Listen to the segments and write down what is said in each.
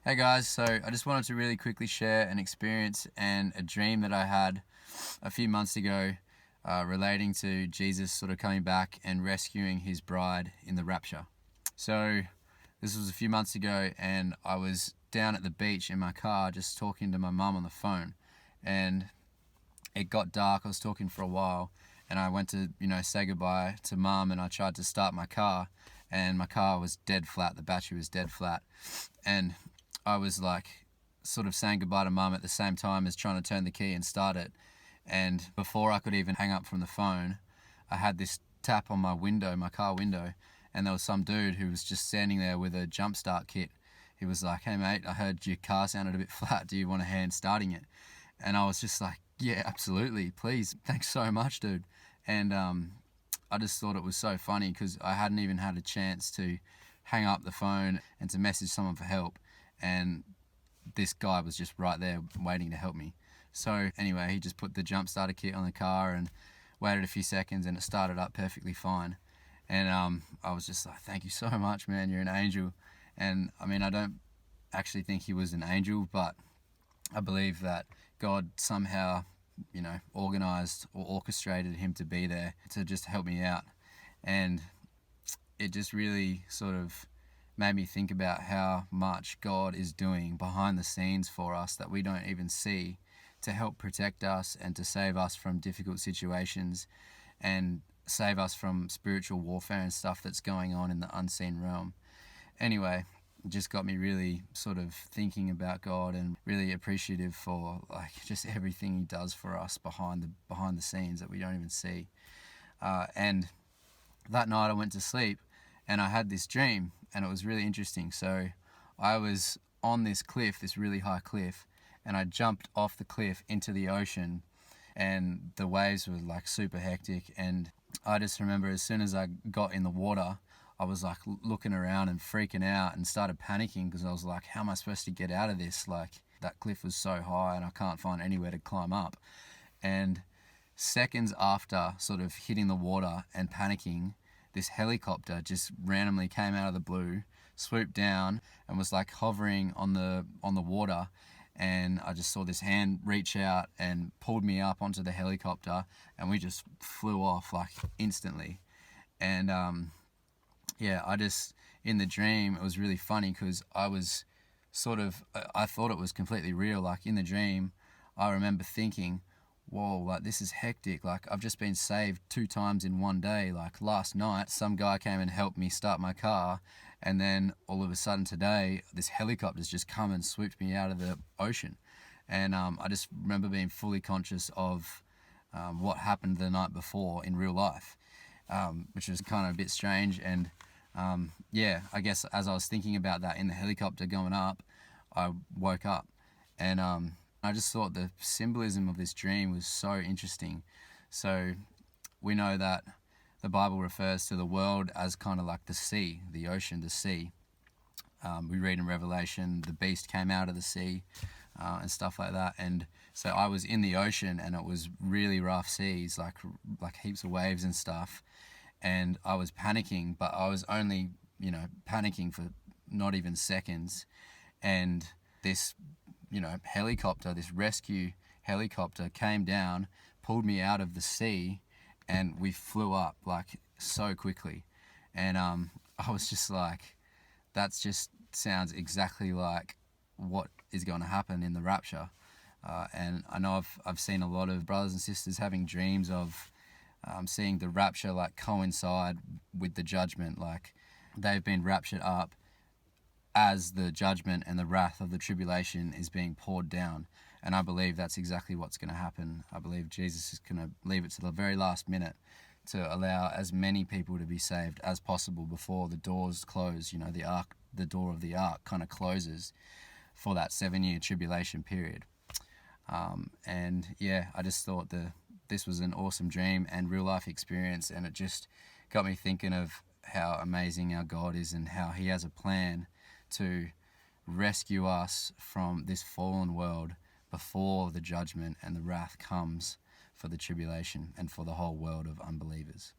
Hey guys, so I just wanted to really quickly share an experience and a dream that I had a few months ago relating to Jesus sort of coming back and rescuing his bride in the rapture. So this was a few months ago, and I was down at the beach in my car just talking to my mum on the phone, and it got dark. I was talking for a while, and I went to say goodbye to mum, and I tried to start my car, and my car was dead flat. The battery was dead flat, and I was like sort of saying goodbye to mum at the same time as trying to turn the key and start it. And before I could even hang up from the phone, I had this tap on my window, my car window, and there was some dude who was just standing there with a jump start kit. He was like, "Hey mate, I heard your car sounded a bit flat. Do you want a hand starting it?" And I was just like, "Yeah, absolutely, please. Thanks so much, dude." And I just thought it was so funny because I hadn't even had a chance to hang up the phone and to message someone for help, and this guy was just right there waiting to help me. So anyway, he just put the jump starter kit on the car and waited a few seconds, and it started up perfectly fine. And I was just like, "Thank you so much, man. You're an angel." And I mean, I don't actually think he was an angel, but I believe that God somehow, organized or orchestrated him to be there to just help me out. And it just really sort of made me think about how much God is doing behind the scenes for us that we don't even see, to help protect us and to save us from difficult situations and save us from spiritual warfare and stuff that's going on in the unseen realm. Anyway, it just got me really sort of thinking about God and really appreciative for like just everything he does for us behind the scenes that we don't even see. And that night I went to sleep and I had this dream, and it was really interesting. So I was on this cliff, this really high cliff, and I jumped off the cliff into the ocean, and the waves were like super hectic. And I just remember as soon as I got in the water, I was like looking around and freaking out and started panicking because I was like, how am I supposed to get out of this? Like, that cliff was so high and I can't find anywhere to climb up. And seconds after sort of hitting the water and panicking, this helicopter just randomly came out of the blue, swooped down, and was like hovering on the water. And I just saw this hand reach out and pulled me up onto the helicopter, and we just flew off like instantly. And I just, in the dream, it was really funny because I thought it was completely real. Like in the dream, I remember thinking, whoa, like this is hectic. Like I've just been saved 2 times in one day. Like last night, some guy came and helped me start my car, and then all of a sudden today, this helicopter's just come and swooped me out of the ocean. And I just remember being fully conscious of what happened the night before in real life, which was kind of a bit strange. And I guess as I was thinking about that in the helicopter going up, I woke up, and I just thought the symbolism of this dream was so interesting. So we know that the Bible refers to the world as kind of like the sea, the ocean, the sea. We read in Revelation, the beast came out of the sea and stuff like that. And so I was in the ocean, and it was really rough seas, like heaps of waves and stuff. And I was panicking, but I was only, panicking for not even seconds. And this helicopter, this rescue helicopter came down, pulled me out of the sea, and we flew up like so quickly. And I was just like, that just sounds exactly like what is going to happen in the rapture. And I know I've seen a lot of brothers and sisters having dreams of seeing the rapture like coincide with the judgment, like they've been raptured up as the judgment and the wrath of the tribulation is being poured down. And I believe that's exactly what's going to happen. I believe Jesus is going to leave it to the very last minute to allow as many people to be saved as possible before the doors close. The door of the ark kind of closes for that 7-year tribulation period. I just thought this was an awesome dream and real life experience, and it just got me thinking of how amazing our God is and how he has a plan to rescue us from this fallen world before the judgment and the wrath comes for the tribulation and for the whole world of unbelievers.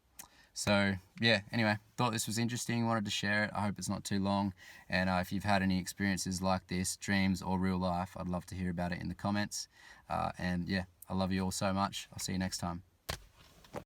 So yeah, anyway, thought this was interesting, wanted to share it. I hope it's not too long, and if you've had any experiences like this, dreams or real life, I'd love to hear about it in the comments. And yeah, I love you all so much. I'll see you next time.